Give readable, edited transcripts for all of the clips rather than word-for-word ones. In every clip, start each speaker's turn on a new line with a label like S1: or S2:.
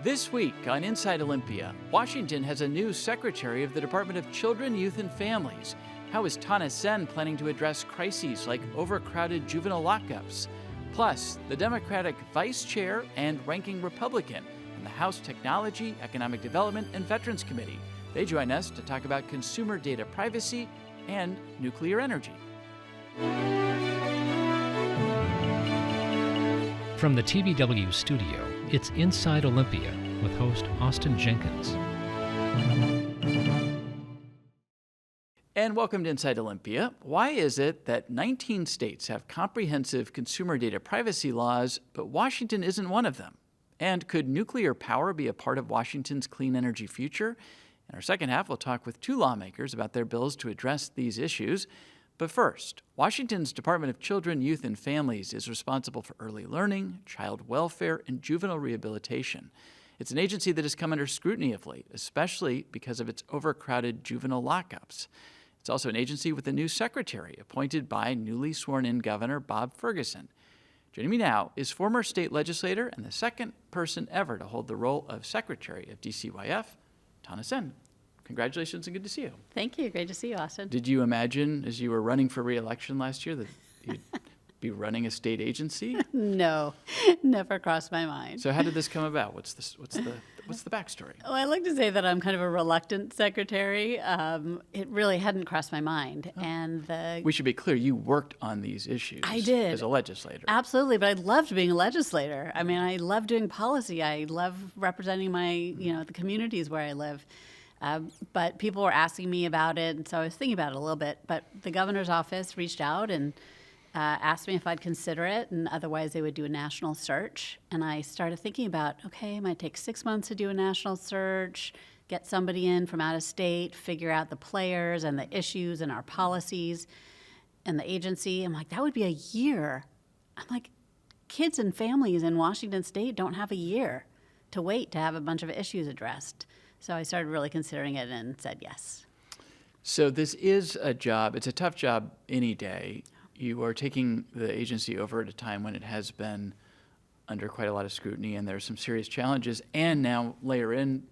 S1: This week on Inside Olympia, Washington has a new Secretary of the Department of Children, Youth, and Families. How is Tana Senn planning to address crises like overcrowded juvenile lockups? Plus, the Democratic Vice Chair and Ranking Republican in the House Technology, Economic Development, and Veterans Committee. They join us to talk about consumer data privacy and nuclear energy.
S2: From the TVW studio, it's Inside Olympia with host Austin Jenkins.
S1: And welcome to Inside Olympia. Why is it that 19 states have comprehensive consumer data privacy laws, but Washington isn't one of them? And could nuclear power be a part of Washington's clean energy future? In our second half, we'll talk with two lawmakers about their bills to address these issues. But first, Washington's Department of Children, Youth, and Families is responsible for early learning, child welfare, and juvenile rehabilitation. It's an agency that has come under scrutiny of late, especially because of its overcrowded juvenile lockups. It's also an agency with a new secretary appointed by newly sworn-in Governor Bob Ferguson. Joining me now is former state legislator and the second person ever to hold the role of Secretary of DCYF, Tana Senn. Congratulations and good to see you.
S3: Thank you. Great to see you, Austin.
S1: Did you imagine, as you were running for re-election last year, that you'd be running a state agency?
S3: No, never crossed my mind.
S1: So how did this come about? What's the backstory?
S3: Well, I like to say that I'm kind of a reluctant secretary. It really hadn't crossed my mind. Oh. And
S1: we should be clear, you worked on these issues.
S3: I did.
S1: As a legislator.
S3: Absolutely, but I loved being a legislator. I mean, I love doing policy. I love representing the communities where I live. But people were asking me about it, and so I was thinking about it a little bit. But the governor's office reached out and asked me if I'd consider it, and otherwise they would do a national search. And I started thinking about, okay, it might take 6 months to do a national search, get somebody in from out of state, figure out the players and the issues and our policies and the agency. I'm like, that would be a year. I'm like, kids and families in Washington State don't have a year to wait to have a bunch of issues addressed. So I started really considering it and said yes.
S1: So this is a job, it's a tough job any day. You are taking the agency over at a time when it has been under quite a lot of scrutiny and there's some serious challenges, and now layer on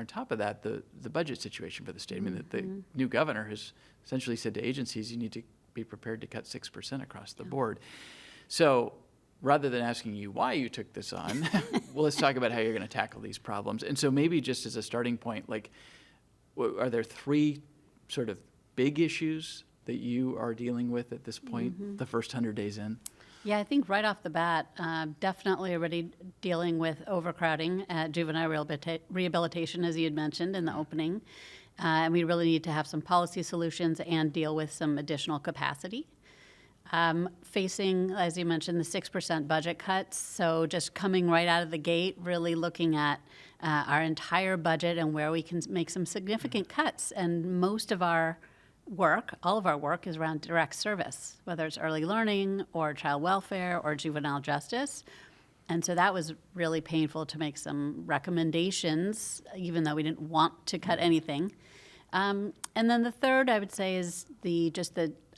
S1: top of that the budget situation for the state. I mean, the new governor has essentially said to agencies, you need to be prepared to cut 6% across the board. So rather than asking you why you took this on, well, let's talk about how you're going to tackle these problems. And so maybe just as a starting point, are there three sort of big issues that you are dealing with at this point, the first 100 days in?
S3: Yeah, I think right off the bat, definitely already dealing with overcrowding at juvenile rehabilitation, as you had mentioned in the opening. And we really need to have some policy solutions and deal with some additional capacity. Facing, as you mentioned, the 6% budget cuts. So just coming right out of the gate, really looking at our entire budget and where we can make some significant cuts. And most of our work, all of our work, is around direct service, whether it's early learning or child welfare or juvenile justice. And so that was really painful to make some recommendations, even though we didn't want to cut anything. And then the third, I would say, is the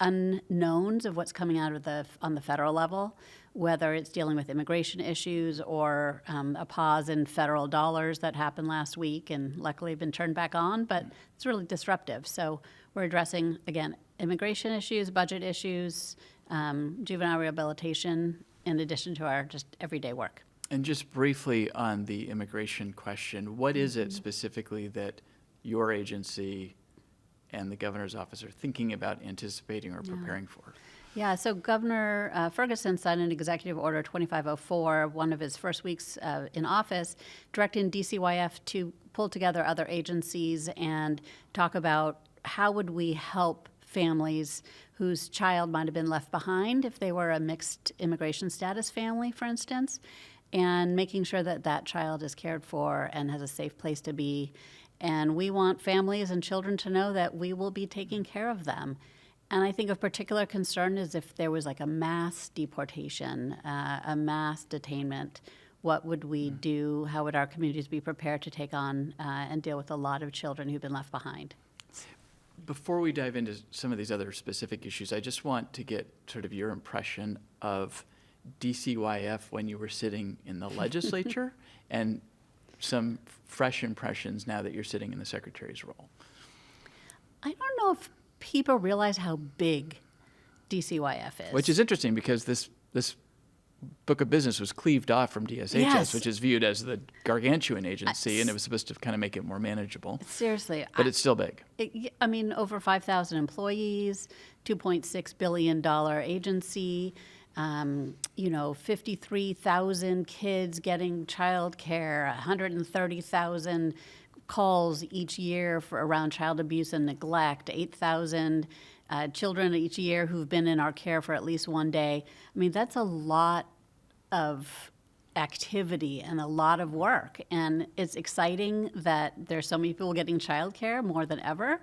S3: unknowns of what's coming out of on the federal level, whether it's dealing with immigration issues or a pause in federal dollars that happened last week and luckily have been turned back on, but it's really disruptive. So we're addressing, again, immigration issues, budget issues, juvenile rehabilitation, in addition to our just everyday work.
S1: And just briefly on the immigration question, what is it specifically that your agency and the governor's office are thinking about anticipating or preparing for?
S3: Yeah, so Governor Ferguson signed an Executive Order 2504, one of his first weeks in office, directing DCYF to pull together other agencies and talk about how would we help families whose child might have been left behind if they were a mixed immigration status family, for instance, and making sure that that child is cared for and has a safe place to be. And we want families and children to know that we will be taking care of them. And I think of particular concern is if there was like a mass deportation, a mass detainment, what would we do? How would our communities be prepared to take on and deal with a lot of children who've been left behind?
S1: Before we dive into some of these other specific issues, I just want to get sort of your impression of DCYF when you were sitting in the legislature and some fresh impressions now that you're sitting in the secretary's role?
S3: I don't know if people realize how big DCYF is.
S1: Which is interesting because this book of business was cleaved off from DSHS,
S3: Yes.
S1: which is viewed as the gargantuan agency, and it was supposed to kind of make it more manageable.
S3: Seriously.
S1: But it's still big.
S3: I mean, over 5,000 employees, $2.6 billion agency, 53,000 kids getting child care, 130,000 calls each year for around child abuse and neglect, 8,000 children each year who've been in our care for at least one day. I mean, that's a lot of activity and a lot of work. And it's exciting that there's so many people getting childcare more than ever.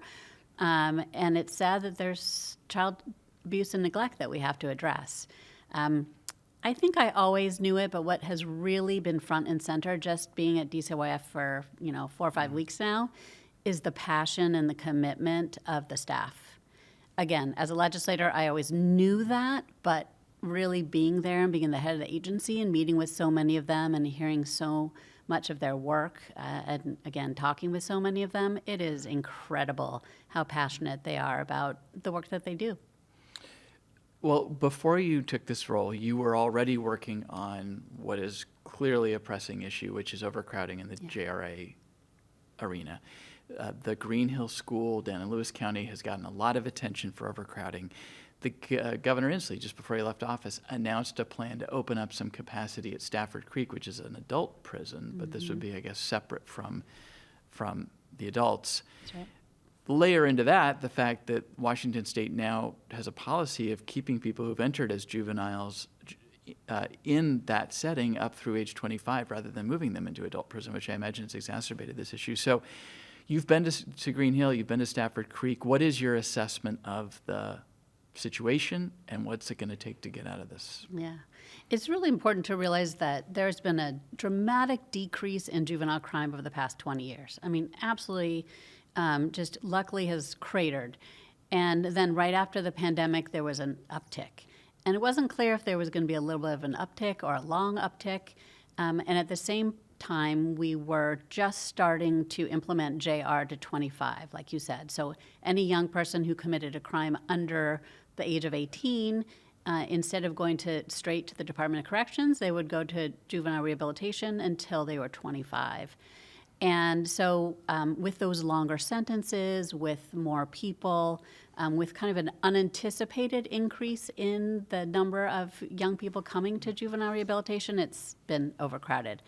S3: And it's sad that there's child abuse and neglect that we have to address. I think I always knew it, but what has really been front and center, just being at DCYF for 4 or 5 weeks now, is the passion and the commitment of the staff. Again, as a legislator, I always knew that, but really being there and being the head of the agency and meeting with so many of them and hearing so much of their work, and again, talking with so many of them, it is incredible how passionate they are about the work that they do.
S1: Well, before you took this role, you were already working on what is clearly a pressing issue, which is overcrowding in the JRA arena. The Green Hill School down in Lewis County has gotten a lot of attention for overcrowding. The Governor Inslee, just before he left office, announced a plan to open up some capacity at Stafford Creek, which is an adult prison, but this would be, I guess, separate from the adults.
S3: That's right.
S1: Layer into that the fact that Washington State now has a policy of keeping people who've entered as juveniles in that setting up through age 25 rather than moving them into adult prison, which I imagine has exacerbated this issue. So you've been to Green Hill, you've been to Stafford Creek. What is your assessment of the situation, and what's it going to take to get out of this?
S3: Yeah. It's really important to realize that there's been a dramatic decrease in juvenile crime over the past 20 years. I mean, absolutely, just luckily has cratered. And then right after the pandemic, there was an uptick. And it wasn't clear if there was going to be a little bit of an uptick or a long uptick. And at the same time, we were just starting to implement JR to 25, like you said. So any young person who committed a crime under the age of 18, instead of going straight to the Department of Corrections, they would go to juvenile rehabilitation until they were 25. And so with those longer sentences, with more people, with kind of an unanticipated increase in the number of young people coming to juvenile rehabilitation, it's been overcrowded.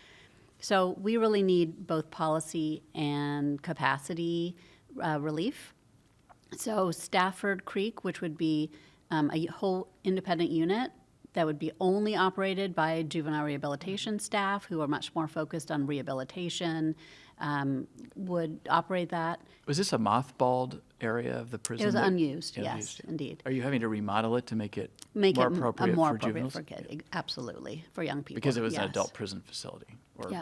S3: So we really need both policy and capacity relief. So Stafford Creek, which would be a whole independent unit that would be only operated by juvenile rehabilitation staff who are much more focused on rehabilitation, would operate that.
S1: Was this a mothballed area of the prison?
S3: It was unused,
S1: Yeah,
S3: yes,
S1: unused, yeah.
S3: indeed.
S1: Are you having to remodel it to make it
S3: More
S1: appropriate
S3: more
S1: for
S3: appropriate
S1: juveniles?
S3: for kids, absolutely, for young people.
S1: Because it was an
S3: yes.
S1: adult prison facility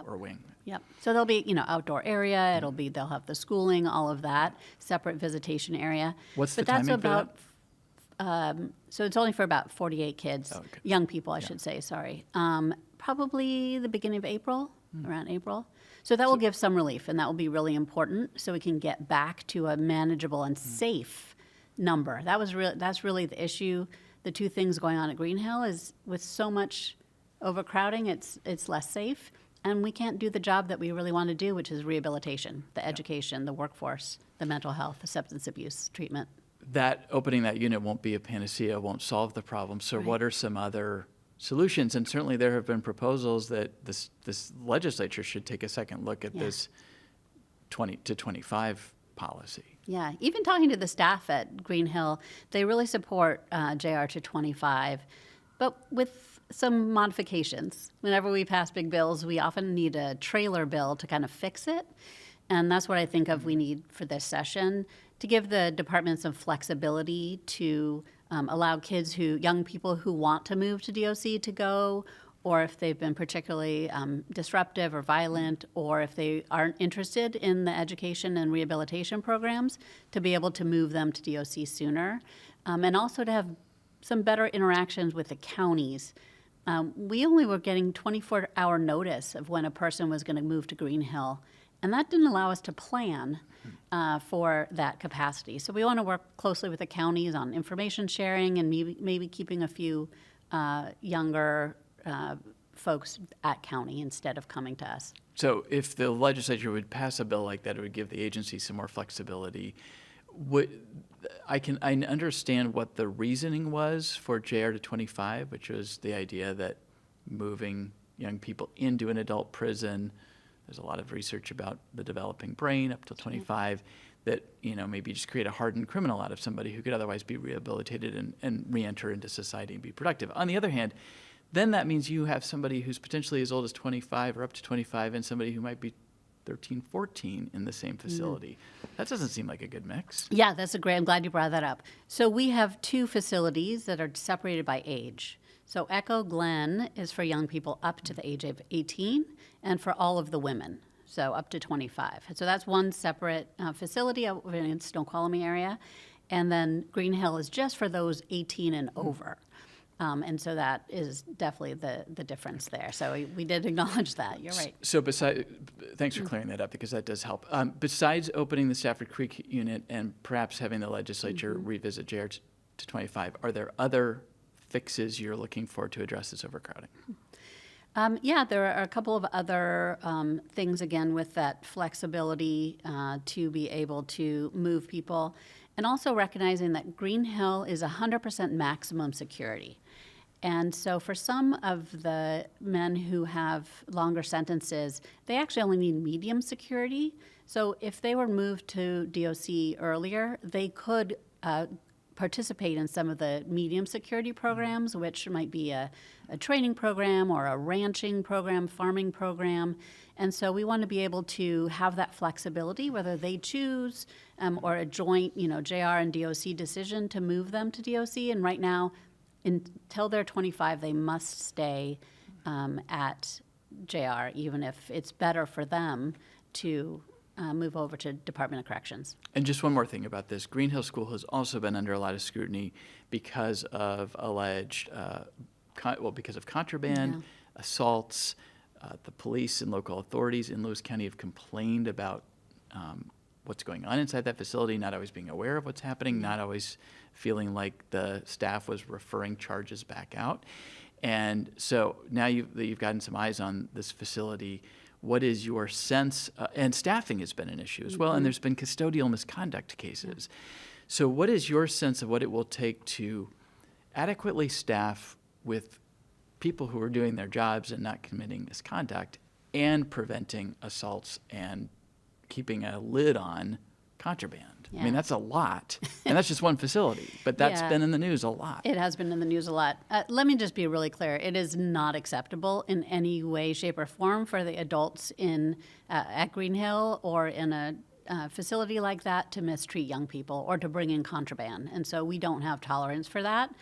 S1: or wing.
S3: Yep. So there'll be, outdoor area. They'll have the schooling, all of that, separate visitation area.
S1: What's
S3: but
S1: the
S3: that's
S1: timing for
S3: about, so it's only for about 48 kids,
S1: okay.
S3: young people, I should say. Sorry. Probably the beginning of April, around April. So that will give some relief, and that will be really important, so we can get back to a manageable and safe number. That's really the issue. The two things going on at Green Hill is with so much overcrowding, it's less safe. And we can't do the job that we really want to do, which is rehabilitation, the education, the workforce, the mental health, the substance abuse treatment.
S1: That opening that unit won't be a panacea, won't solve the problem. So what are some other solutions? And certainly there have been proposals that this legislature should take a second look at this 20 to 25 policy.
S3: Yeah, even talking to the staff at Green Hill, they really support JR to 25, but with some modifications. Whenever we pass big bills, we often need a trailer bill to kind of fix it. And that's what I think of we need for this session, to give the department some flexibility to allow young people who want to move to DOC to go, or if they've been particularly disruptive or violent, or if they aren't interested in the education and rehabilitation programs, to be able to move them to DOC sooner. And also to have some better interactions with the counties we only were getting 24-hour notice of when a person was going to move to Green Hill, and that didn't allow us to plan for that capacity. So we want to work closely with the counties on information sharing and maybe keeping a few younger folks at county instead of coming to us.
S1: So if the legislature would pass a bill like that, it would give the agency some more flexibility. I understand what the reasoning was for JR to 25, which was the idea that moving young people into an adult prison, there's a lot of research about the developing brain up till 25, that, maybe just create a hardened criminal out of somebody who could otherwise be rehabilitated and re-enter into society and be productive. On the other hand, then that means you have somebody who's potentially as old as 25 or up to 25 and somebody who might be 13, 14 in the same facility. That doesn't seem like a good mix.
S3: Yeah, that's I'm glad you brought that up. So we have 2 facilities that are separated by age. So Echo Glen is for young people up to the age of 18 and for all of the women, so up to 25. So that's one separate facility in Snoqualmie area. And then Green Hill is just for those 18 and over. And so that is definitely the difference there. So we did acknowledge that. You're right.
S1: So thanks for clearing that up because that does help. Besides opening the Stafford Creek unit and perhaps having the legislature revisit JR to 25, are there other fixes you're looking for to address this overcrowding?
S3: Yeah, there are a couple of other things, again, with that flexibility to be able to move people, and also recognizing that Green Hill is 100% maximum security. And so for some of the men who have longer sentences, they actually only need medium security. So if they were moved to DOC earlier, they could participate in some of the medium security programs, which might be a training program or a ranching program, farming program. And so we want to be able to have that flexibility, whether they choose or a joint, JR and DOC decision to move them to DOC. And right now, until they're 25, they must stay at JR, even if it's better for them to move over to Department of Corrections.
S1: And just one more thing about this. Green Hill School has also been under a lot of scrutiny because of alleged, because of contraband, assaults. The police and local authorities in Lewis County have complained about what's going on inside that facility, not always being aware of what's happening, not always feeling like the staff was referring charges back out. And so now you've gotten some eyes on this facility. What is your sense? And staffing has been an issue as well, and there's been custodial misconduct cases. So what is your sense of what it will take to adequately staff with people who are doing their jobs and not committing misconduct and preventing assaults and keeping a lid on contraband? I mean, that's a lot. And that's just one facility, but that's been in the news a lot.
S3: It has been in the news a lot. Let me just be really clear. It is not acceptable in any way, shape, or form for the adults at Green Hill or in a facility like that to mistreat young people or to bring in contraband. And so we don't have tolerance for that.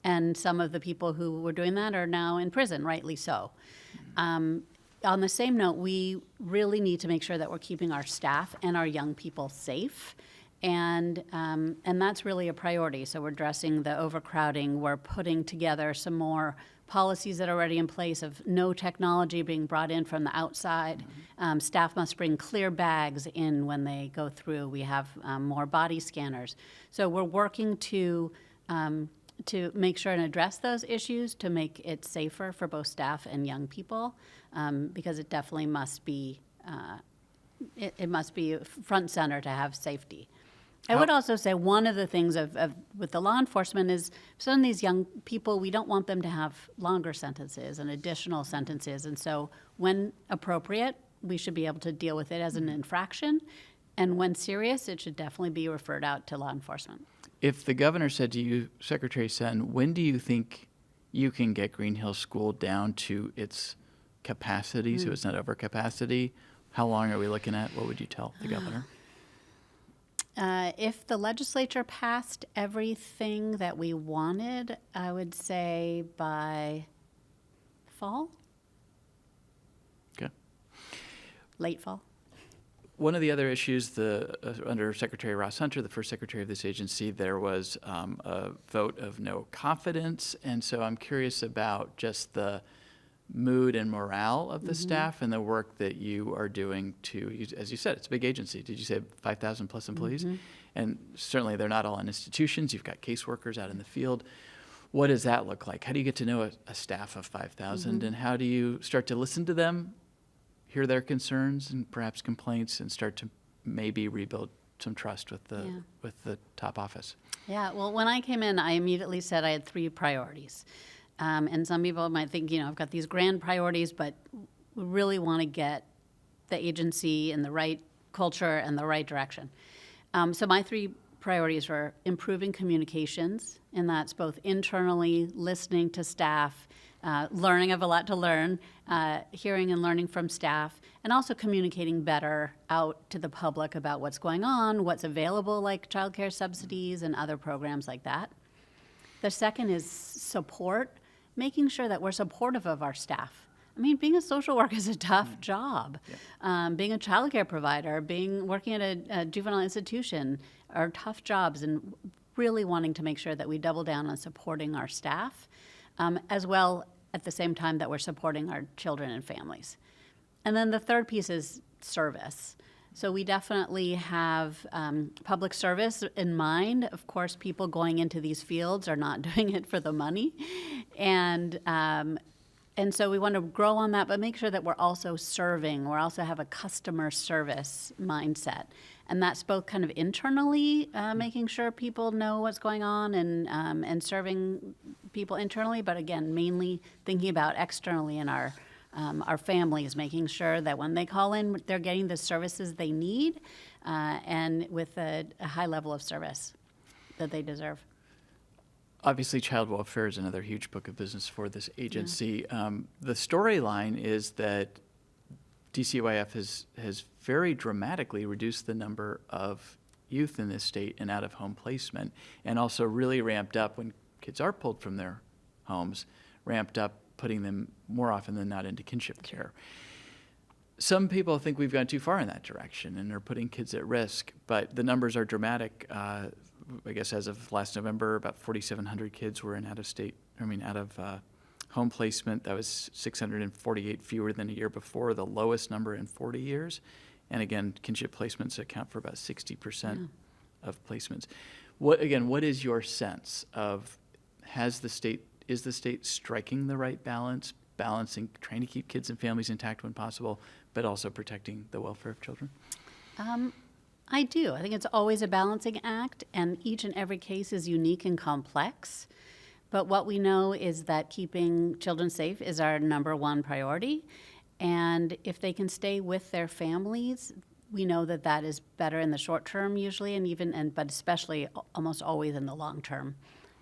S3: And some of the people who were doing that are now in prison, rightly so. On the same note, we really need to make sure that we're keeping our staff and our young people safe. And that's really a priority. So we're addressing the overcrowding. We're putting together some more policies that are already in place of no technology being brought in from the outside. Staff must bring clear bags in when they go through. We have more body scanners. So we're working to make sure and address those issues to make it safer for both staff and young people, because it definitely must be it must be front and center to have safety. I would also say one of the things with the law enforcement is some of these young people, we don't want them to have longer sentences and additional sentences. And so when appropriate, we should be able to deal with it as an infraction. And when serious, it should definitely be referred out to law enforcement.
S1: If the governor said to you, Secretary Senn, when do you think you can get Green Hill School down to its capacity so it's not over capacity? How long are we looking at? What would you tell the governor?
S3: If the legislature passed everything that we wanted, I would say by fall.
S1: Okay.
S3: Late fall.
S1: One of the other issues, under Secretary Ross Hunter, the first secretary of this agency, there was a vote of no confidence. And so I'm curious about just the mood and morale of the staff and the work that you are doing as you said, it's a big agency. Did you say 5,000 plus employees? And certainly they're not all in institutions. You've got caseworkers out in the field. What does that look like? How do you get to know a staff of 5,000 and how do you start to listen to them, hear their concerns and perhaps complaints, and start to maybe rebuild some trust with the top office? Yeah,
S3: well, when I came in, I immediately said I had 3 priorities. And some people might think, I've got these grand priorities, but we really want to get the agency in the right culture and the right direction. So my 3 priorities were improving communications, and that's both internally, listening to staff, learning. I have a lot to learn, hearing and learning from staff, and also communicating better out to the public about what's going on, what's available, like childcare subsidies and other programs like that. The second is support, making sure that we're supportive of our staff. I mean, being a social worker is a tough job. Being a childcare provider, working at a juvenile institution are tough jobs, and really wanting to make sure that we double down on supporting our staff, as well at the same time that we're supporting our children and families. And then the third piece is service. So we definitely have public service in mind. Of course, people going into these fields are not doing it for the money. And so we want to grow on that, but make sure that we're also serving. We also have a customer service mindset. And that's both kind of internally, making sure people know what's going on and serving people internally, but again, mainly thinking about externally in our families, making sure that when they call in, they're getting the services they need and with a high level of service that they deserve.
S1: Obviously, child welfare is another huge book of business for this agency. The storyline is that DCYF has very dramatically reduced the number of youth in this state in out-of-home placement, and also really ramped up when kids are pulled from their homes, ramped up putting them more often than not into kinship care. Some people think we've gone too far in that direction and are putting kids at risk, but the numbers are dramatic. I guess as of last November, about 4,700 kids were in out-of-home placement. That was 648 fewer than a year before, the lowest number in 40 years. And again, kinship placements account for about 60% of placements. What is your sense of, is the state striking the right balance, balancing, trying to keep kids and families intact when possible, but also protecting the welfare of children?
S3: I do. I think it's always a balancing act, and each and every case is unique and complex. But what we know is that keeping children safe is our number one priority. And if they can stay with their families, we know that that is better in the short term usually, but especially almost always in the long term.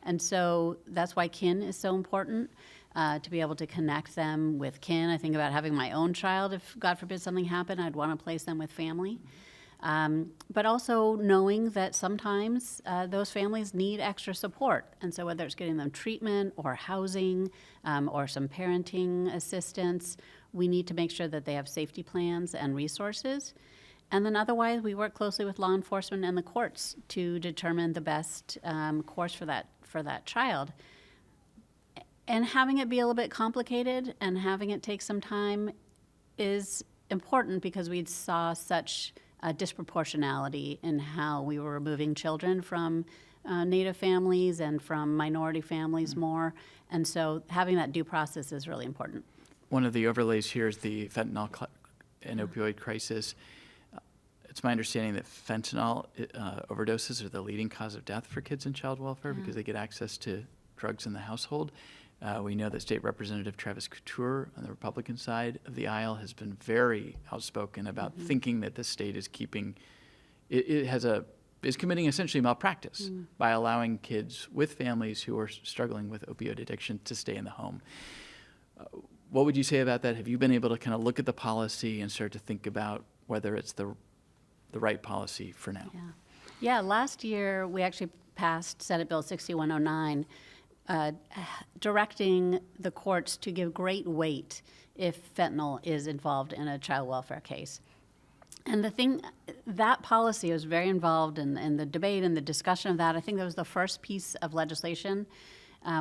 S3: And so that's why kin is so important, to be able to connect them with kin. I think about having my own child. If, God forbid, something happened, I'd want to place them with family. But also knowing that sometimes those families need extra support. And so whether it's getting them treatment or housing or some parenting assistance, we need to make sure that they have safety plans and resources. And then otherwise, we work closely with law enforcement and the courts to determine the best course for that child. And having it be a little bit complicated and having it take some time is important because we saw such disproportionality in how we were removing children from Native families and from minority families more. And so having that due process is really important.
S1: One of the overlays here is the fentanyl and opioid crisis. It's my understanding that fentanyl overdoses are the leading cause of death for kids in child welfare because they get access to drugs in the household. We know that State Representative Travis Couture on the Republican side of the aisle has been very outspoken about thinking that the state is is committing essentially malpractice by allowing kids with families who are struggling with opioid addiction to stay in the home. What would you say about that? Have you been able to kind of look at the policy and start to think about whether it's the right policy for now?
S3: Yeah, last year we actually passed Senate Bill 6109, directing the courts to give great weight if fentanyl is involved in a child welfare case. And the thing, that policy was very involved in the debate and the discussion of that. I think that was the first piece of legislation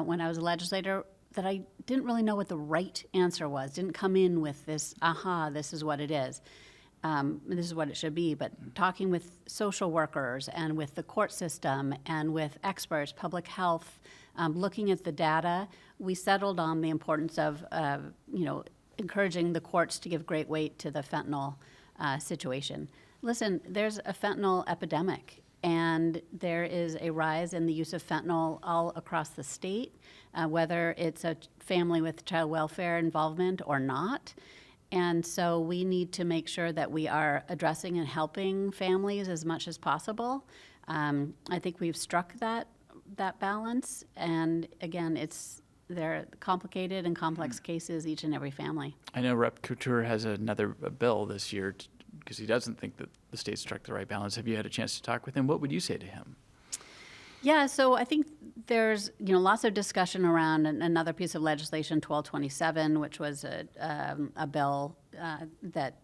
S3: when I was a legislator that I didn't really know what the right answer was. Didn't come in with this, this is what it is. This is what it should be. But talking with social workers and with the court system and with experts, public health, looking at the data, we settled on the importance of, encouraging the courts to give great weight to the fentanyl situation. Listen, there's a fentanyl epidemic, and there is a rise in the use of fentanyl all across the state, whether it's a family with child welfare involvement or not. And so we need to make sure that we are addressing and helping families as much as possible. I think we've struck that balance, and again, they're complicated and complex cases, each and every family.
S1: I know Rep. Couture has another bill this year because he doesn't think that the state struck the right balance. Have you had a chance to talk with him? What would you say to him?
S3: Yeah, so I think there's lots of discussion around another piece of legislation, 1227, which was a bill that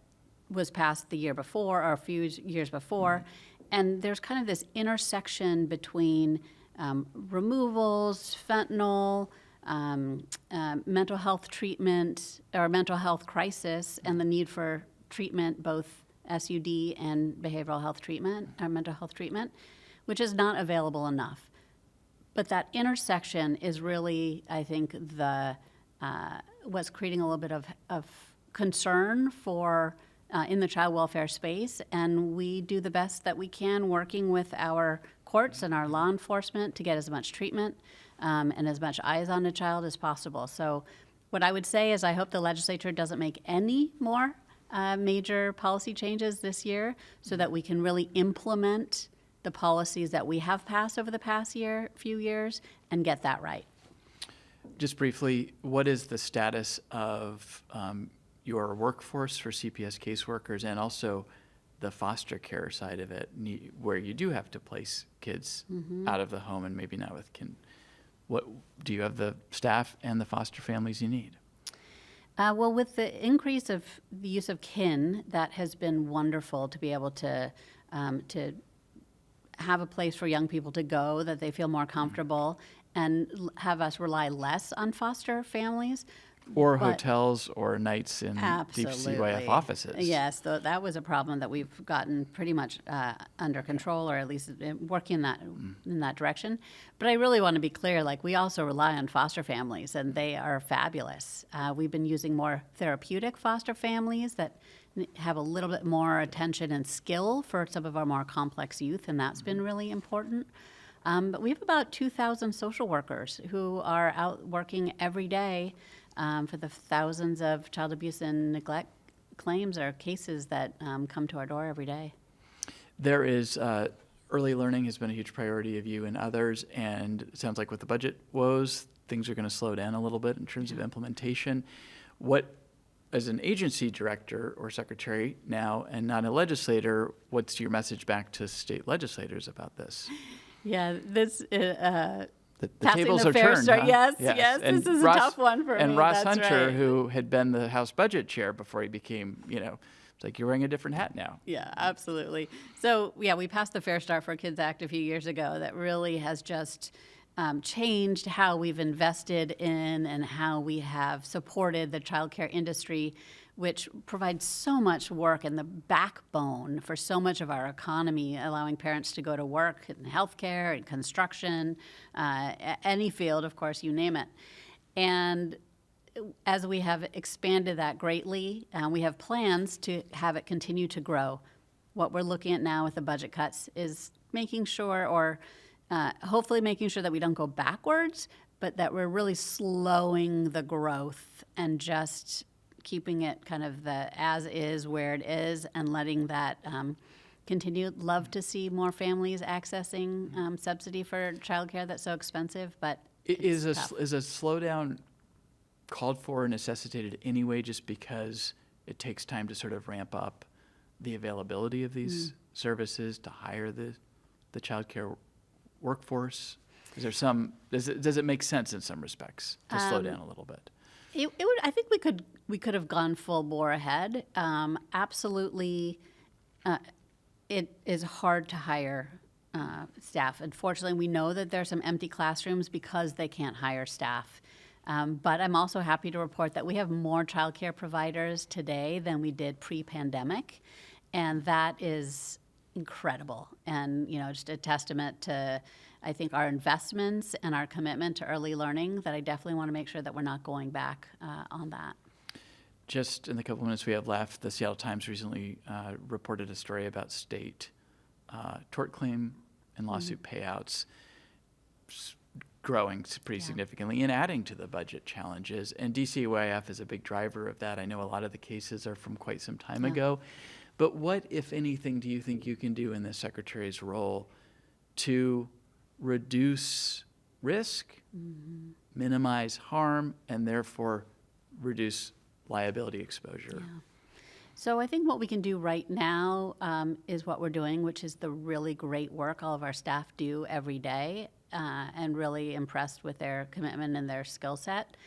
S3: was passed the year before or a few years before, and there's kind of this intersection between removals, fentanyl, mental health treatment or mental health crisis, and the need for treatment, both SUD and behavioral health treatment or mental health treatment, which is not available enough. But that intersection is really, I think, what's creating a little bit of concern for in the child welfare space, and we do the best that we can working with our courts and our law enforcement to get as much treatment and as much eyes on a child as possible. So what I would say is I hope the legislature doesn't make any more major policy changes this year so that we can really implement the policies that we have passed over the past few years and get that right.
S1: Just briefly, what is the status of your workforce for CPS caseworkers and also the foster care side of it, where you do have to place kids out of the home and maybe not with kin? What do you have the staff and the foster families you need?
S3: Well, with the increase of the use of kin, that has been wonderful to be able to have a place for young people to go that they feel more comfortable and have us rely less on foster families.
S1: Or hotels or nights in
S3: Absolutely.
S1: DCYF offices.
S3: Yes, that was a problem that we've gotten pretty much under control, or at least working in that direction. But I really want to be clear, we also rely on foster families, and they are fabulous. We've been using more therapeutic foster families that have a little bit more attention and skill for some of our more complex youth, and that's been really important. But we have about 2,000 social workers who are out working every day for the thousands of child abuse and neglect claims or cases that come to our door every day.
S1: There is early learning has been a huge priority of you and others, and it sounds like with the budget woes, things are going to slow down a little bit in terms of implementation. What, as an agency director or secretary now and not a legislator, what's your message back to state legislators about this?
S3: Yeah, this
S1: The tables are turned. Huh?
S3: Yes. This is a tough one for me.
S1: And Ross
S3: That's
S1: Hunter,
S3: right.
S1: who had been the House Budget Chair before he became, it's like you're wearing a different hat now.
S3: Yeah, absolutely. So, we passed the Fair Start for Kids Act a few years ago that really has just changed how we've invested in and how we have supported the childcare industry, which provides so much work and the backbone for so much of our economy, allowing parents to go to work in healthcare and construction, any field, of course, you name it. And as we have expanded that greatly, we have plans to have it continue to grow. What we're looking at now with the budget cuts is making sure, or hopefully making sure that we don't go backwards, but that we're really slowing the growth and just keeping it kind of the as is where it is and letting that continue. Love to see more families accessing subsidy for childcare that's so expensive, but
S1: is a slowdown called for or necessitated anyway, just because it takes time to sort of ramp up the availability of these services, to hire the childcare workforce? Is there does it make sense in some respects to slow down a little bit?
S3: It would. I think we could have gone full bore ahead. Absolutely, It is hard to hire staff. Unfortunately, we know that there's some empty classrooms because they can't hire staff. But I'm also happy to report that we have more childcare providers today than we did pre-pandemic, and that is incredible. And just a testament to, I think, our investments and our commitment to early learning. That I definitely want to make sure that we're not going back on that.
S1: Just in the couple minutes we have left, the Seattle Times recently reported a story about state tort claim and lawsuit payouts growing pretty significantly and adding to the budget challenges. And DCYF is a big driver of that. I know a lot of the cases are from quite some time ago. But what, if anything, do you think you can do in the Secretary's role to reduce risk, minimize harm, and therefore reduce liability exposure?
S3: Yeah. So I think what we can do right now is what we're doing, which is the really great work all of our staff do every day, and really impressed with their commitment and their skill set.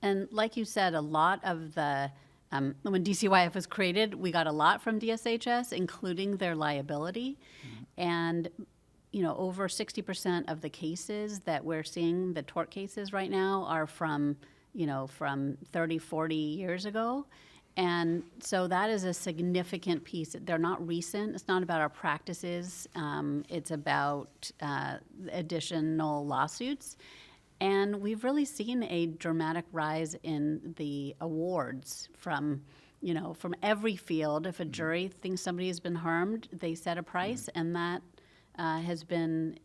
S3: And like you said, a lot of the, when DCYF was created, we got a lot from DSHS, including their liability. And over 60% of the cases that we're seeing, the tort cases right now, are from 30, 40 years ago. And so that is a significant piece. They're not recent. It's not about our practices. It's about additional lawsuits. And we've really seen a dramatic rise in the awards from every field. If a jury thinks somebody has been harmed, they set a price, and that has been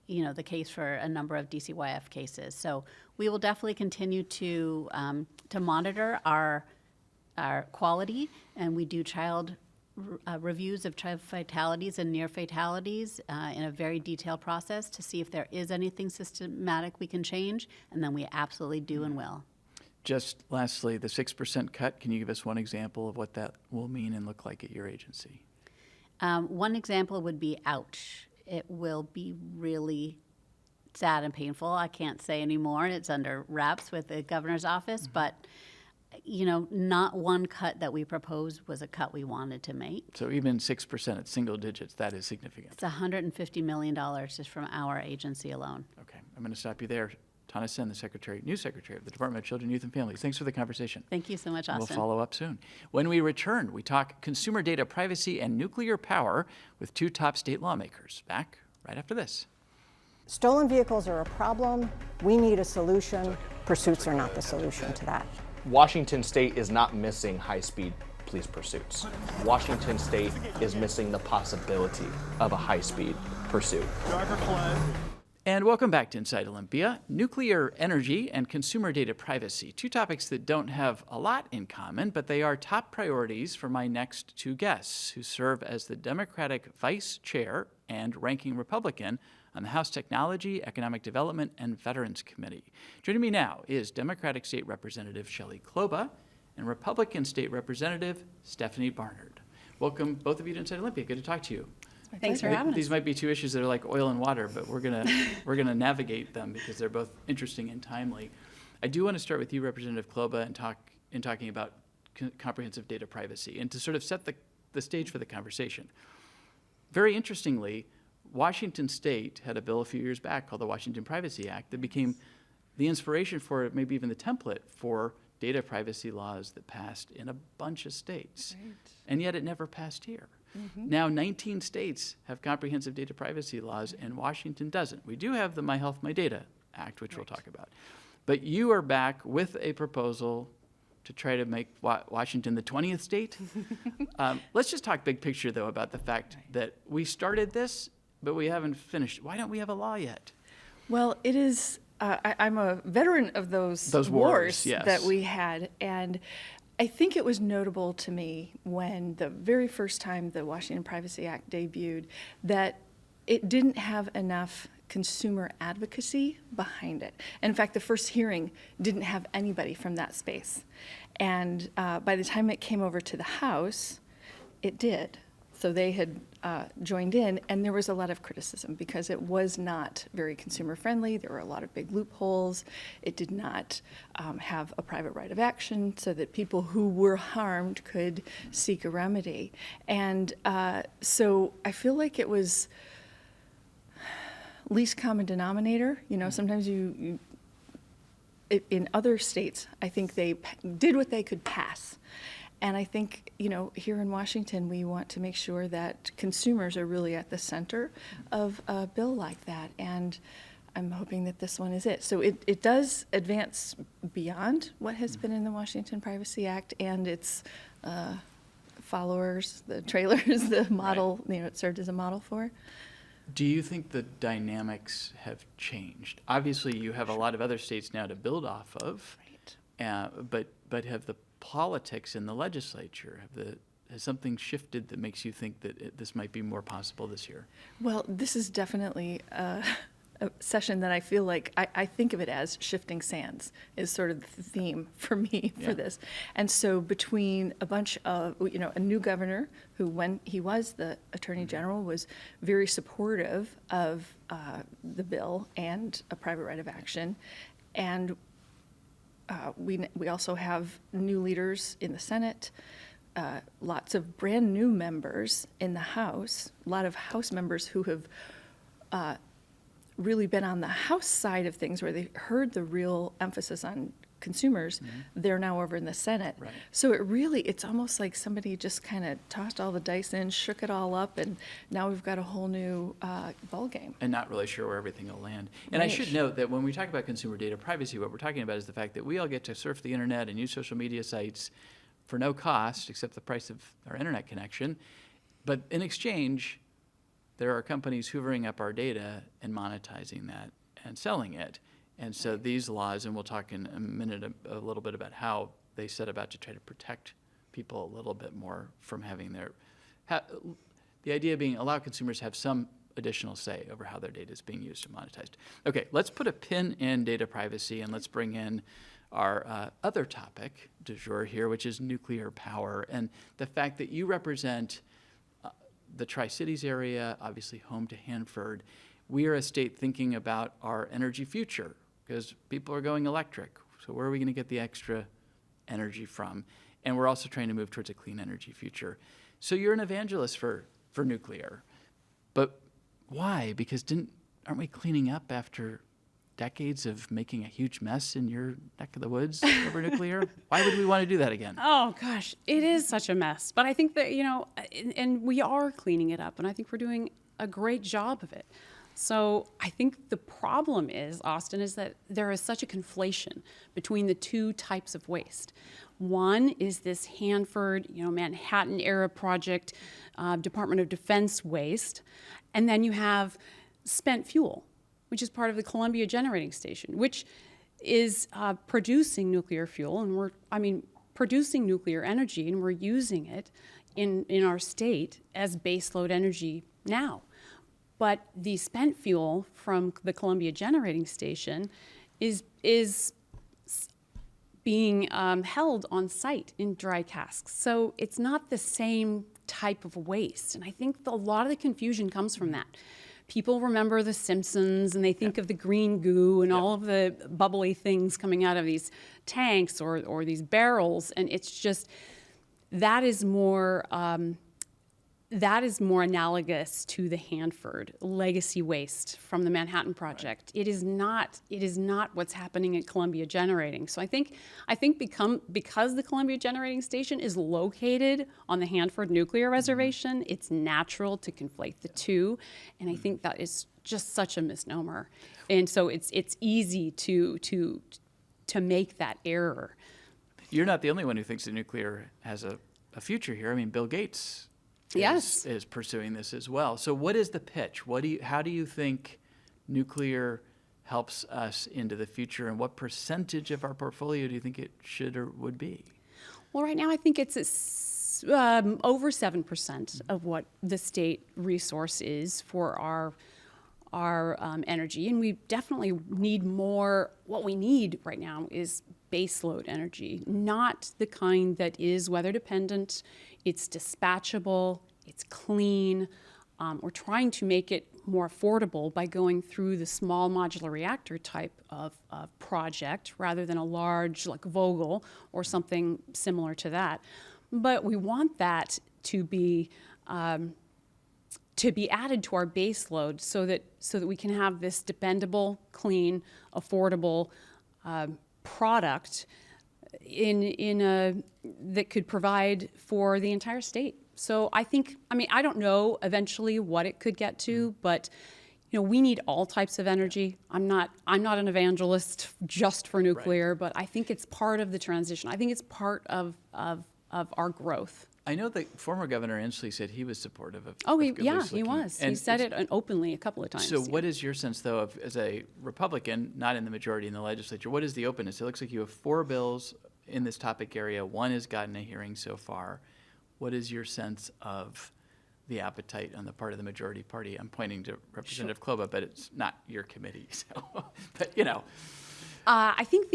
S3: the case for a number of DCYF cases. So we will definitely continue to monitor our quality, and we do reviews of child fatalities and near fatalities in a very detailed process to see if there is anything systematic we can change, and then we absolutely do and will.
S1: Just lastly, the 6% cut, can you give us one example of what that will mean and look like at your agency?
S3: One example would be ouch. It will be really sad and painful. I can't say anymore. It's under wraps with the governor's office, but not one cut that we proposed was a cut we wanted to make.
S1: So even 6% at single digits, that is significant.
S3: It's $150 million just from our agency alone.
S1: Okay, I'm going to stop you there. Tana Senn, the new Secretary of the Department of Children, Youth, and Families. Thanks for the conversation.
S3: Thank you so much, Austin.
S1: We'll follow up soon. When we return, we talk consumer data privacy and nuclear power with two top state lawmakers. Back right after this.
S4: Stolen vehicles are a problem. We need a solution. Pursuits are not the solution to that.
S5: Washington State is not missing high-speed police pursuits. Washington State is missing the possibility of a high-speed pursuit.
S1: And welcome back to Inside Olympia. Nuclear energy and consumer data privacy, two topics that don't have a lot in common, but they are top priorities for my next two guests, who serve as the Democratic Vice Chair and Ranking Republican on the House Technology, Economic Development, and Veterans Committee. Joining me now is Democratic State Representative Shelley Kloba and Republican State Representative Stephanie Barnard. Welcome, both of you, to Inside Olympia. Good to talk to you.
S6: Thanks for having us.
S1: These might be two issues that are like oil and water, but we're gonna navigate them because they're both interesting and timely. I do want to start with you, Representative Kloba, and talking about comprehensive data privacy, and to sort of set the stage for the conversation. Very interestingly, Washington State had a bill a few years back called the Washington Privacy Act that became the inspiration for, maybe even the template for, data privacy laws that passed in a bunch of states.
S6: Right.
S1: And yet it never passed here. Mm-hmm. Now 19 states have comprehensive data privacy laws, and Washington doesn't. We do have the My Health, My Data Act, which we'll talk about. But you are back with a proposal to try to make Washington the 20th state. Let's just talk big picture, though, about the fact that we started this, but we haven't finished. Why don't we have a law yet?
S6: Well, it is, I'm a veteran of those wars
S1: yes.
S6: that we had, and I think it was notable to me when the very first time the Washington Privacy Act debuted that it didn't have enough consumer advocacy behind it. In fact, the first hearing didn't have anybody from that space. And by the time it came over to the House, it did. So they had joined in, and there was a lot of criticism because it was not very consumer friendly. There were a lot of big loopholes. It did not have a private right of action so that people who were harmed could seek a remedy. And so I feel like it was least common denominator. You know, sometimes in other states, I think they did what they could pass. And I think, you know, here in Washington, we want to make sure that consumers are really at the center of a bill like that. And I'm hoping that this one is it. So it does advance beyond what has been in the Washington Privacy Act and its followers, the trailers, the model, you know, it served as a model for.
S1: Do you think the dynamics have changed? Obviously, you have a lot of other states now to build off of, but have the politics in the legislature, has something shifted that makes you think that this might be more possible this year?
S6: Well, this is definitely a session that I feel like I think of it as shifting sands is sort of the theme for me for this. And so between a bunch of, you know, a new governor who, when he was the Attorney General, was very supportive of the bill and a private right of action, and we also have new leaders in the Senate, lots of brand new members in the House, a lot of House members who have really been on the House side of things where they heard the real emphasis on consumers. They're now over in the Senate.
S1: Right.
S6: So it's almost like somebody just kind of tossed all the dice in, shook it all up, and now we've got a whole new ball game.
S1: And not really sure where everything will land. And I should note that when we talk about consumer data privacy, what we're talking about is the fact that we all get to surf the internet and use social media sites for no cost except the price of our internet connection. But in exchange, there are companies hoovering up our data and monetizing that and selling it. And so these laws, and we'll talk in a minute a little bit about how they set about to try to protect people a little bit more from having the idea being allow consumers to have some additional say over how their data is being used and monetized. Okay, let's put a pin in data privacy and let's bring in our other topic du jour here, which is nuclear power and the fact that you represent the Tri-Cities area, obviously home to Hanford. We are a state thinking about our energy future because people are going electric. So where are we going to get the extra energy from? And we're also trying to move towards a clean energy future. So you're an evangelist for nuclear. But why? Because aren't we cleaning up after decades of making a huge mess in your neck of the woods over nuclear? Why would we want to do that again?
S7: Oh, gosh, it is such a mess. But I think that, you know, and we are cleaning it up, and I think we're doing a great job of it. So I think the problem is, Austin, is that there is such a conflation between the two types of waste. One is this Hanford, you know, Manhattan era project, Department of Defense waste. And then you have spent fuel, which is part of the Columbia Generating Station, which is producing nuclear fuel, and producing nuclear energy, and we're using it in our state as baseload energy now. But the spent fuel from the Columbia Generating Station is being held on site in dry casks. So it's not the same type of waste. And I think a lot of the confusion comes from that. People remember The Simpsons and they think of the green goo and all of the bubbly things coming out of these tanks or these barrels. And it's just, that is more analogous to the Hanford legacy waste from the Manhattan Project. Right. It is not what's happening at Columbia Generating. So I think because the Columbia Generating Station is located on the Hanford Nuclear Reservation, it's natural to conflate the two, and I think that is just such a misnomer. And so it's easy to make that error.
S1: You're not the only one who thinks that nuclear has a future here. I mean, Bill Gates is pursuing this as well. So what is the pitch? How do you think nuclear helps us into the future, and what percentage of our portfolio do you think it should or would be?
S7: Well, right now I think it's over 7% of what the state resource is for our energy, and we definitely need more. What we need right now is baseload energy, not the kind that is weather dependent. It's dispatchable, it's clean. We're trying to make it more affordable by going through the small modular reactor type of project rather than a large like Vogel or something similar to that. But we want that to be added to our base load so that we can have this dependable, clean, affordable product that could provide for the entire state. So I don't know eventually what it could get to, but we need all types of energy. I'm not an evangelist just for nuclear, but I think it's part of the transition. I think it's part of our growth.
S1: I know the former governor Inslee said he was supportive of.
S7: Oh, he
S1: looking.
S7: was.
S1: And
S7: he said it openly a couple of times.
S1: So what is your sense, though, of as a Republican, not in the majority in the legislature, what is the openness? It looks like you have 4 bills in this topic area. 1 has gotten a hearing so far. What is your sense of the appetite on the part of the majority party? I'm pointing to Representative Kloba, but it's not your committee. So, but
S7: I think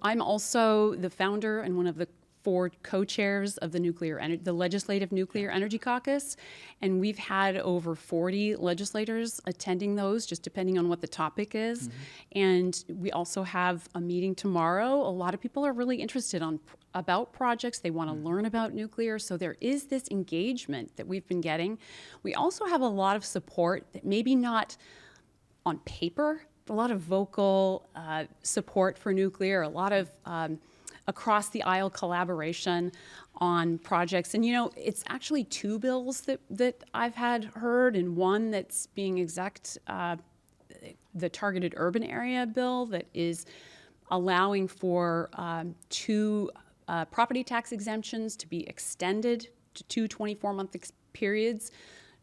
S7: I'm also the founder and one of the 4 co-chairs of the Legislative Nuclear Energy Caucus, and we've had over 40 legislators attending those, just depending on what the topic is. Mm-hmm. And we also have a meeting tomorrow. A lot of people are really interested about projects. They want to learn about nuclear. So there is this engagement that we've been getting. We also have a lot of support that maybe not on paper, a lot of vocal support for nuclear, a lot of across the aisle collaboration on projects. And it's actually 2 bills that I've had heard, and one that's being the targeted urban area bill that is allowing for 2 property tax exemptions to be extended to 2 24-month periods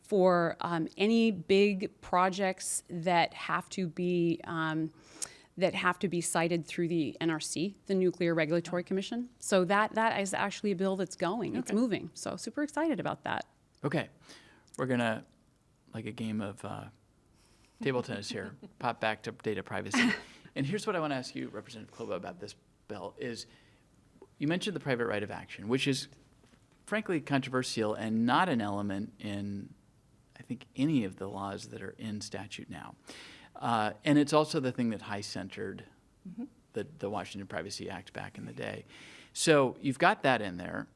S7: for any big projects that have to be cited through the NRC, the Nuclear Regulatory Commission. So that is actually a bill that's going. Okay. It's moving. So super excited about that.
S1: Okay. We're going to, like a game of table tennis here, pop back to data privacy. And here's what I want to ask you, Representative Kloba, about this bill is you mentioned the private right of action, which is frankly controversial and not an element in, I think, any of the laws that are in statute now. And it's also the thing that high-centered the Washington Privacy Act back in the day. So you've got that in there.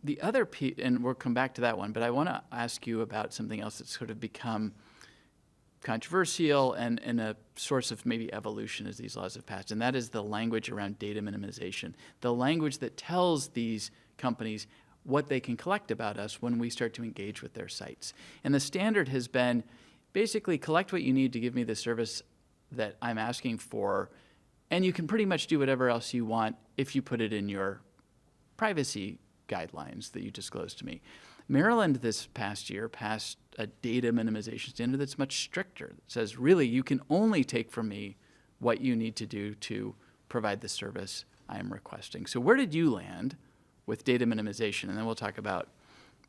S1: The other piece, and we'll come back to that one, but I want to ask you about something else that's sort of become controversial and a source of maybe evolution as these laws have passed, and that is the language around data minimization, the language that tells these companies what they can collect about us when we start to engage with their sites. And the standard has been basically collect what you need to give me the service that I'm asking for, and you can pretty much do whatever else you want if you put it in your privacy guidelines that you disclose to me. Maryland this past year passed a data minimization standard that's much stricter. It says, really, you can only take from me what you need to do to provide the service I am requesting. So where did you land with data minimization? And then we'll talk about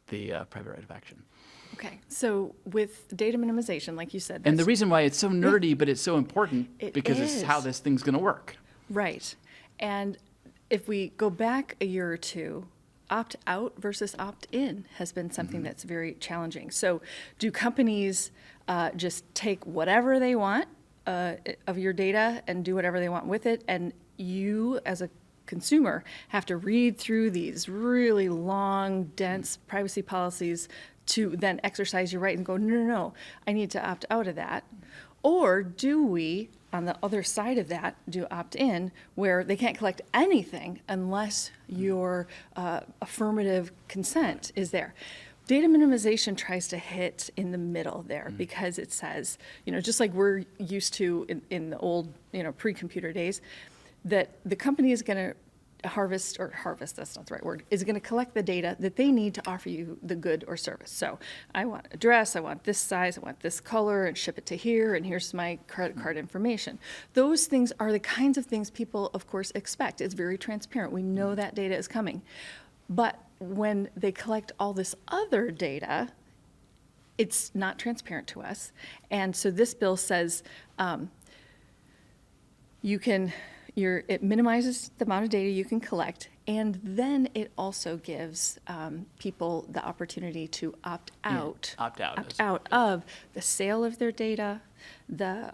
S1: the private right of action.
S6: Okay, so with data minimization, like you said.
S1: And the reason why it's so nerdy, but it's so important because it's how this thing's going to work.
S6: Right. And if we go back a year or two, opt-out versus opt-in has been something that's very challenging. So do companies just take whatever they want of your data and do whatever they want with it, and you as a consumer have to read through these really long, dense privacy policies to then exercise your right and go, no, I need to opt out of that? Or do we, on the other side of that, do opt-in, where they can't collect anything unless your affirmative consent is there? Data minimization tries to hit in the middle there because it says, just like we're used to in the old, pre-computer days, that the company is going to harvest, that's not the right word, is going to collect the data that they need to offer you the good or service. So I want a dress, I want this size, I want this color, and ship it to here, and here's my credit card information. Those things are the kinds of things people, of course, expect. It's very transparent. We know that data is coming. But when they collect all this other data, it's not transparent to us. And so this bill says it minimizes the amount of data you can collect, And then it also gives people the opportunity to opt out of the sale of their data, the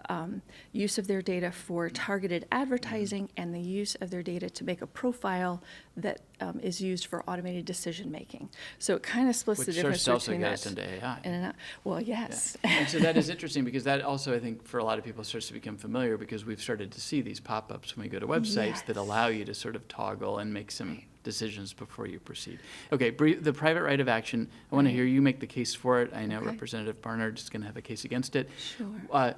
S6: use of their data for targeted advertising, and the use of their data to make a profile that is used for automated decision making. So it kind of splits the difference between that.
S1: Which starts to get us into AI.
S6: In and out. Well, yes.
S1: Yeah. And so that is interesting because that also, I think, for a lot of people starts to become familiar because we've started to see these pop-ups when we go to websites that allow you to sort of toggle and make some decisions before you proceed. Okay, the private right of action, I want to hear you make the case for it. I know Representative Barnard is going to have a case against it.
S6: Sure.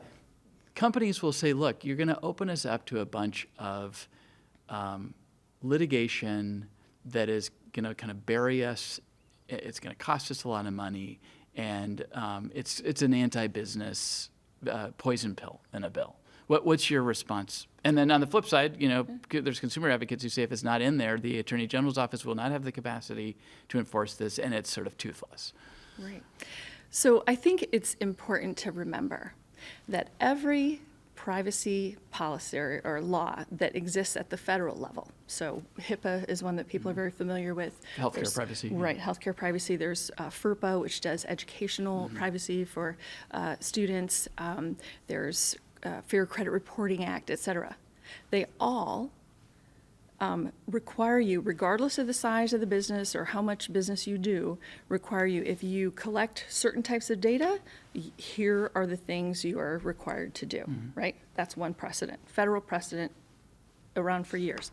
S1: Companies will say, look, you're going to open us up to a bunch of litigation that is going to kind of bury us. It's going to cost us a lot of money, and it's an anti-business poison pill in a bill. What's your response? And then on the flip side, there's consumer advocates who say if it's not in there, the Attorney General's office will not have the capacity to enforce this, and it's sort of toothless.
S6: Right. So I think it's important to remember that every privacy policy or law that exists at the federal level, so HIPAA is one that people are very familiar with.
S1: Healthcare privacy.
S6: Right, healthcare privacy. There's FERPA, which does educational privacy for students. There's Fair Credit Reporting Act, et cetera. They all require you, regardless of the size of the business or how much business you do, require you, if you collect certain types of data, here are the things you are required to do, right? That's one precedent, federal precedent around for years.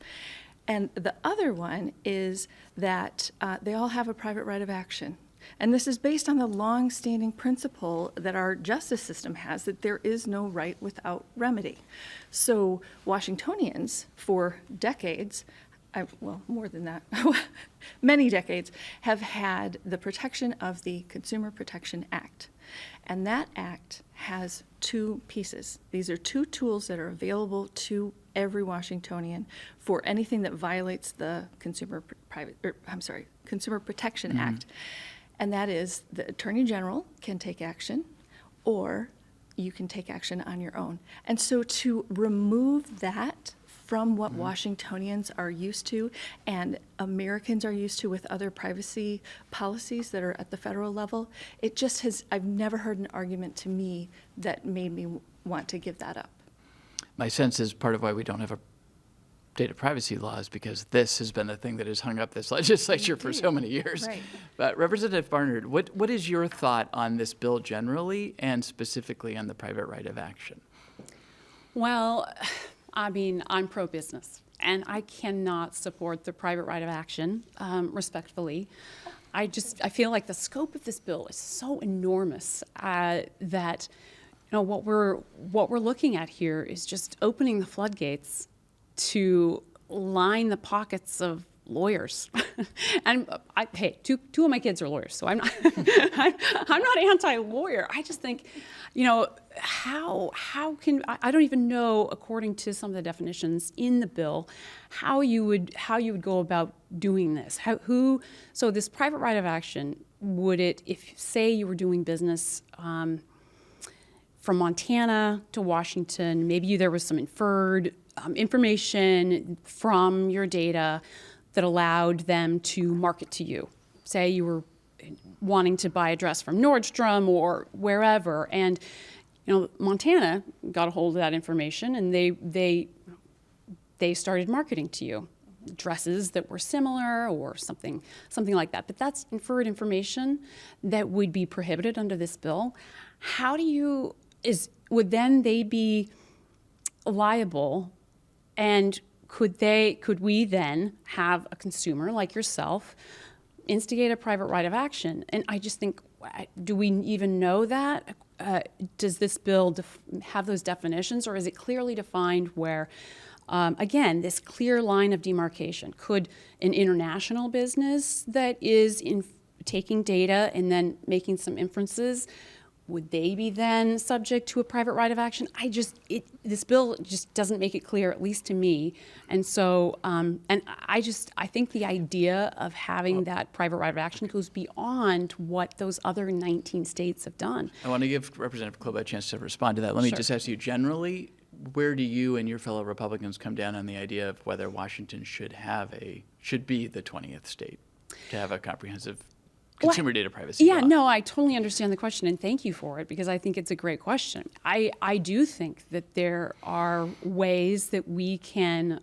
S6: And the other one is that they all have a private right of action. And this is based on the long-standing principle that our justice system has, that there is no right without remedy. So Washingtonians, for decades, well, more than that, many decades, have had the protection of the Consumer Protection Act. And that act has two pieces. These are two tools that are available to every Washingtonian for anything that violates the Consumer Protection Act. And that is the Attorney General can take action, or you can take action on your own. And so to remove that from what Washingtonians are used to and Americans are used to with other privacy policies that are at the federal level, it just has, I've never heard an argument to me that made me want to give that up.
S1: My sense is part of why we don't have a data privacy laws because this has been the thing that has hung up this legislature for so many years.
S6: Right.
S1: But Representative Barnard, what is your thought on this bill generally and specifically on the private right of action?
S7: Well, I mean, I'm pro-business, and I cannot support the private right of action, respectfully. I feel like the scope of this bill is so enormous that what we're looking at here is just opening the floodgates to line the pockets of lawyers. And hey, two of my kids are lawyers, so I'm not I'm not anti-lawyer. I just think, how can I don't even know, according to some of the definitions in the bill, how you would go about doing this. So this private right of action, would it, if say you were doing business from Montana to Washington, maybe there was some inferred information from your data that allowed them to market to you. Say you were wanting to buy a dress from Nordstrom or wherever, and Montana got a hold of that information and they started marketing to you dresses that were similar or something like that. But that's inferred information that would be prohibited under this bill. Would then they be liable, and could we then have a consumer like yourself instigate a private right of action? And I just think, do we even know that? Does this bill have those definitions, or is it clearly defined where, again, this clear line of demarcation? Could an international business that is taking data and then making some inferences, would they be then subject to a private right of action? This bill just doesn't make it clear, at least to me. And so, I think the idea of having that private right of action goes beyond what those other 19 states have done.
S1: I want to give Representative Kloba a chance to respond to that. Let me just ask you generally, where do you and your fellow Republicans come down on the idea of whether Washington should be the 20th state to have a comprehensive consumer data privacy law?
S7: No, I totally understand the question, and thank you for it, because I think it's a great question. I do think that there are ways that we can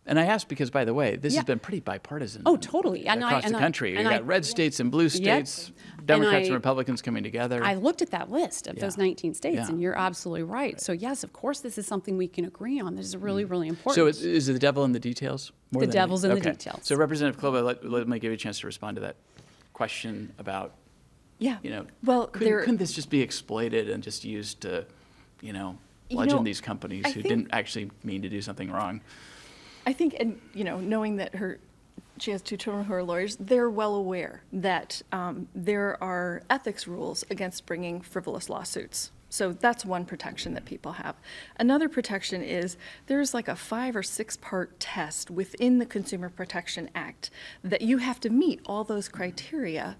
S1: and I ask because, by the way, this has been pretty bipartisan.
S7: Oh, totally.
S1: Across the country. You got red states and blue states, Democrats and Republicans coming together.
S7: I looked at that list of those 19 states, and you're absolutely right. So, yes, of course, this is something we can agree on. This is really, really important.
S1: So is the devil in the details?
S7: The devil's in the details.
S1: So, Representative Kloba, let me give you a chance to respond to that question about, couldn't this just be exploited and just used to, bludgeon these companies who didn't actually mean to do something wrong?
S6: I think, and knowing that she has 2 children who are lawyers, they're well aware that there are ethics rules against bringing frivolous lawsuits. So that's one protection that people have. Another protection is there's like a 5 or 6 part test within the Consumer Protection Act that you have to meet all those criteria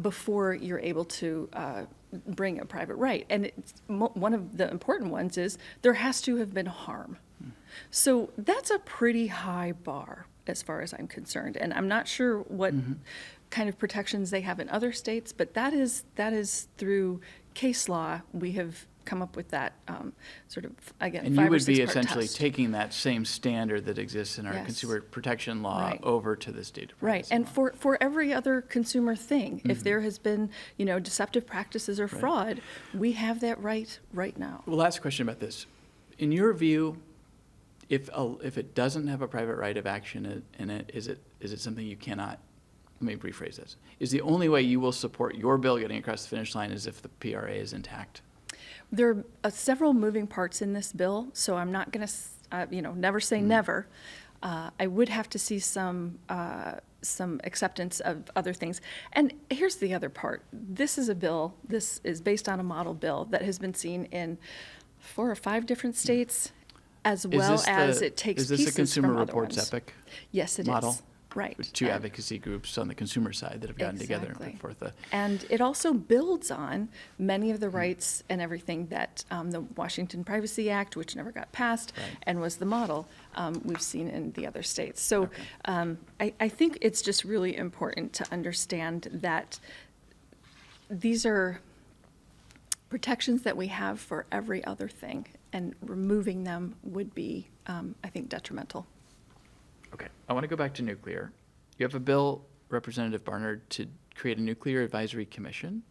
S6: before you're able to bring a private right. And one of the important ones is there has to have been harm. So that's a pretty high bar as far as I'm concerned. And I'm not sure what kind of protections they have in other states, but that is through case law. We have come up with that sort of, again,
S1: and
S6: 5
S1: you
S6: or
S1: would
S6: 6
S1: be
S6: part
S1: essentially
S6: test.
S1: taking that same standard that exists in our consumer protection law over to this data privacy
S6: and
S1: law.
S6: for every other consumer thing, if there has been, deceptive practices or fraud, we have that right now.
S1: Well, last question about this. In your view, if it doesn't have a private right of action in it, is it something you cannot? Let me rephrase this. Is the only way you will support your bill getting across the finish line is if the PRA is intact?
S6: There are several moving parts in this bill, so I'm not going to, never say never. I would have to see some acceptance of other things. And here's the other part. This is a bill. This is based on a model bill that has been seen in 4 or 5 different states, as well as it takes pieces from other ones.
S1: Is this a Consumer Reports Epic
S6: Yes, it
S1: model?
S6: is. Right.
S1: With 2 advocacy groups on the consumer side that have gotten together and put forth
S6: And it also builds on many of the rights and everything that the Washington Privacy Act, which never got passed and was the model, we've seen in the other states. So I think it's just really important to understand that these are protections that we have for every other thing, and removing them would be, I think, detrimental.
S1: Okay, I want to go back to nuclear. You have a bill, Representative Barnard, to create a nuclear advisory commission.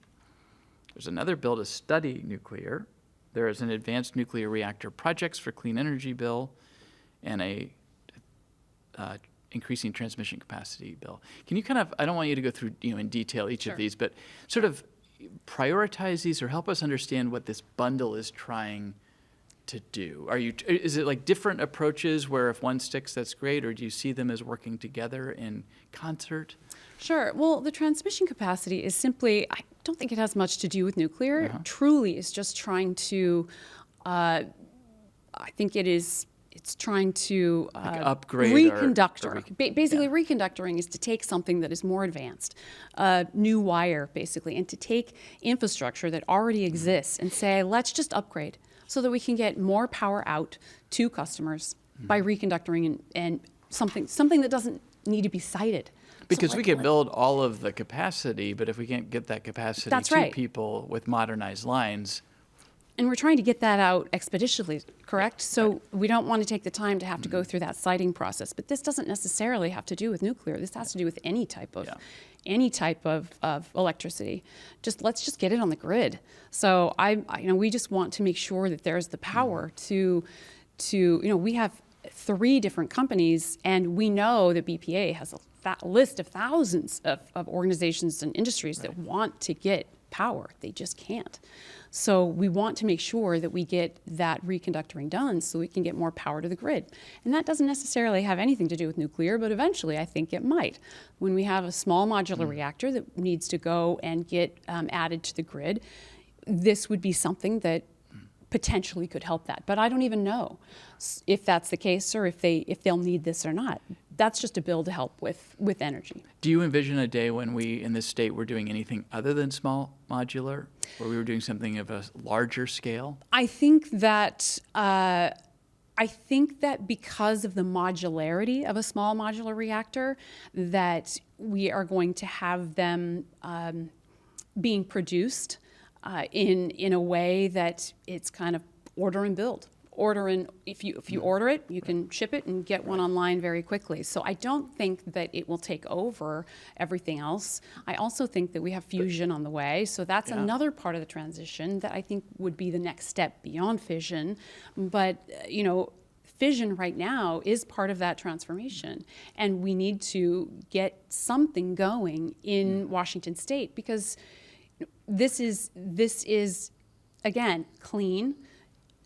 S1: There's another bill to study nuclear. There is an advanced nuclear reactor projects for clean energy bill, and a increasing transmission capacity bill. Can you kind of, I don't want you to go through in detail each of these, but sort of prioritize these or help us understand what this bundle is trying to do? Is it like different approaches where if one sticks, that's great, or do you see them as working together in concert?
S7: Sure. Well, the transmission capacity is simply, I don't think it has much to do with nuclear. It truly is just trying to, I think it's trying to
S1: upgrade
S7: reconductor. Basically, reconductoring is to take something that is more advanced, new wire, basically, and to take infrastructure that already exists and say, let's just upgrade, so that we can get more power out to customers by reconductoring and something that doesn't need to be sited.
S1: Because we can build all of the capacity, but if we can't get that capacity to people with modernized lines.
S7: And we're trying to get that out expeditiously, correct? So we don't want to take the time to have to go through that siting process. But this doesn't necessarily have to do with nuclear. This has to do with any type of electricity. Let's just get it on the grid. So we just want to make sure that there's the power to we have 3 different companies, and we know that BPA has a list of thousands of organizations and industries that want to get power. They just can't. So we want to make sure that we get that reconductoring done so we can get more power to the grid. And that doesn't necessarily have anything to do with nuclear, but eventually I think it might. When we have a small modular reactor that needs to go and get added to the grid, this would be something that potentially could help that. But I don't even know if that's the case or if they'll need this or not. That's just a bill to help with energy.
S1: Do you envision a day when we in this state were doing anything other than small modular? where we were doing something of a larger scale?
S7: I think that because of the modularity of a small modular reactor, that we are going to have them being produced in a way that it's kind of order and build. If you order it, you can ship it and get one online very quickly. So I don't think that it will take over everything else. I also think that we have fusion on the way. So that's another part of the transition that I think would be the next step beyond fission. But, fission right now is part of that transformation. And we need to get something going in Washington State, because this is again, clean.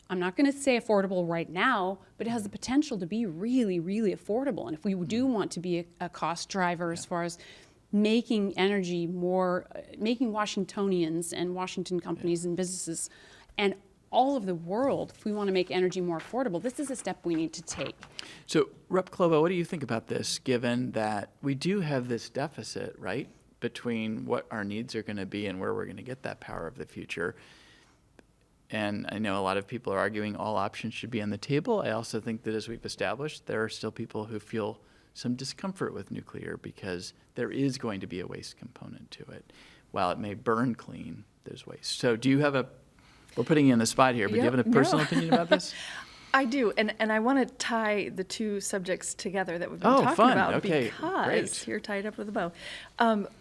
S7: I'm not going to say affordable right now, but it has the potential to be really, really affordable. And if we do want to be a cost driver as far as making energy more, making Washingtonians and Washington companies and businesses and all of the world, if we want to make energy more affordable, this is a step we need to take.
S1: So, Rep. Kloba, what do you think about this, given that we do have this deficit, right, between what our needs are going to be and where we're going to get that power of the future? And I know a lot of people are arguing all options should be on the table. I also think that, as we've established, there are still people who feel some discomfort with nuclear because there is going to be a waste component to it. While it may burn clean, there's waste. So do you have we're putting you in the spot here, but do you have a personal opinion about this?
S6: I do, and I want to tie the two subjects together that we've been talking
S1: fun.
S6: about,
S1: Okay,
S6: because
S1: great.
S6: you're tied up with a bow.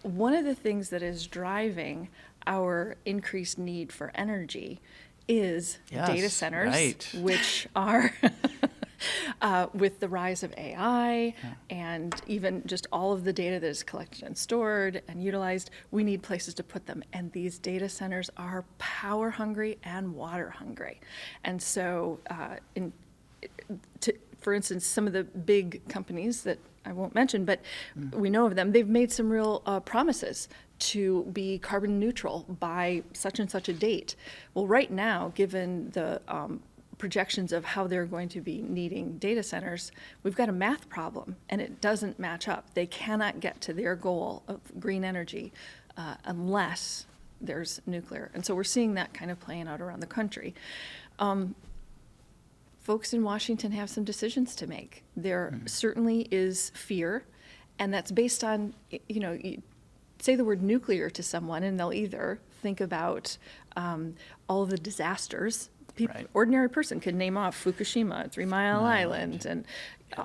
S6: One of the things that is driving our increased need for energy is data centers, which are, with the rise of AI and even just all of the data that is collected and stored and utilized, we need places to put them. And these data centers are power hungry and water hungry. And so, for instance, some of the big companies that I won't mention, but we know of them, they've made some real promises to be carbon neutral by such and such a date. Well, right now, given the projections of how they're going to be needing data centers, we've got a math problem, and it doesn't match up. They cannot get to their goal of green energy unless there's nuclear. And so we're seeing that kind of playing out around the country. Folks in Washington have some decisions to make. There certainly is fear, and that's based on, you say the word nuclear to someone and they'll either think about all of the disasters. Ordinary person could name off Fukushima, 3 Mile Island, and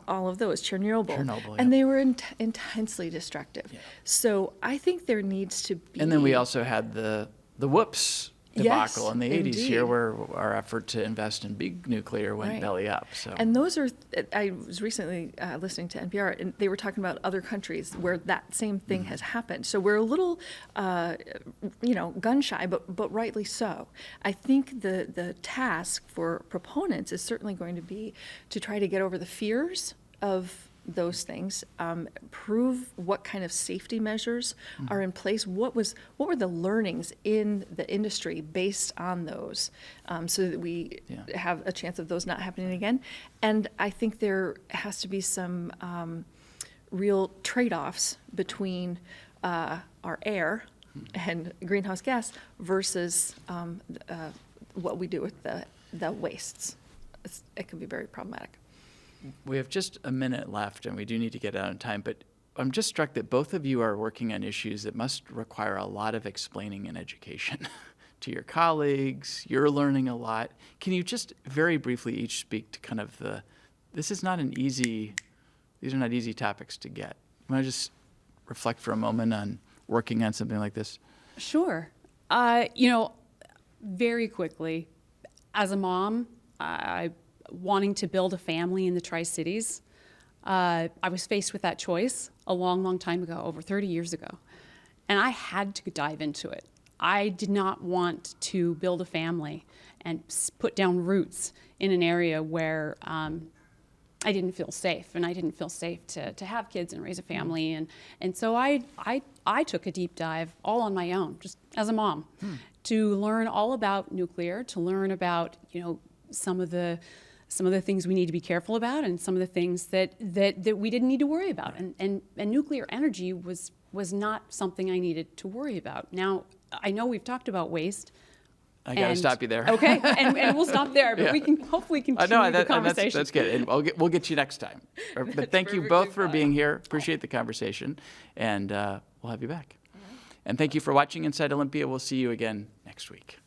S6: all of those, Chernobyl, and they were intensely destructive. So I think there needs to be.
S1: And then we also had the whoops debacle in the 80s
S6: indeed.
S1: here, where our effort to invest in big nuclear went belly up. So.
S6: And those are, I was recently listening to NPR, and they were talking about other countries where that same thing has happened. So we're a little, gun shy, but rightly so. I think the task for proponents is certainly going to be to try to get over the fears of those things, prove what kind of safety measures are in place. What were the learnings in the industry based on those, so that we have a chance of those not happening again. And I think there has to be some real trade-offs between our air and greenhouse gas versus what we do with the wastes. It can be very problematic.
S1: We have just a minute left, and we do need to get out on time, but I'm just struck that both of you are working on issues that must require a lot of explaining and education to your colleagues. You're learning a lot. Can you just very briefly each speak to kind of these are not easy topics to get. You want to just reflect for a moment on working on something like this?
S7: Sure. Very quickly, as a mom, wanting to build a family in the Tri-Cities, I was faced with that choice a long, long time ago, over 30 years ago. And I had to dive into it. I did not want to build a family and put down roots in an area where I didn't feel safe, and I didn't feel safe to have kids and raise a family. And so I took a deep dive all on my own, just as a mom, to learn all about nuclear, to learn about, some of the things we need to be careful about, and some of the things that we didn't need to worry about. And nuclear energy was not something I needed to worry about. Now, I know we've talked about waste.
S1: I got to stop you there.
S7: Okay, and we'll stop there, but
S1: Yeah.
S7: we can hopefully continue the conversation.
S1: That's good. And we'll get you next time. But thank you both for being here. Appreciate the conversation. And we'll have you back. And thank you for watching Inside Olympia. We'll see you again next week.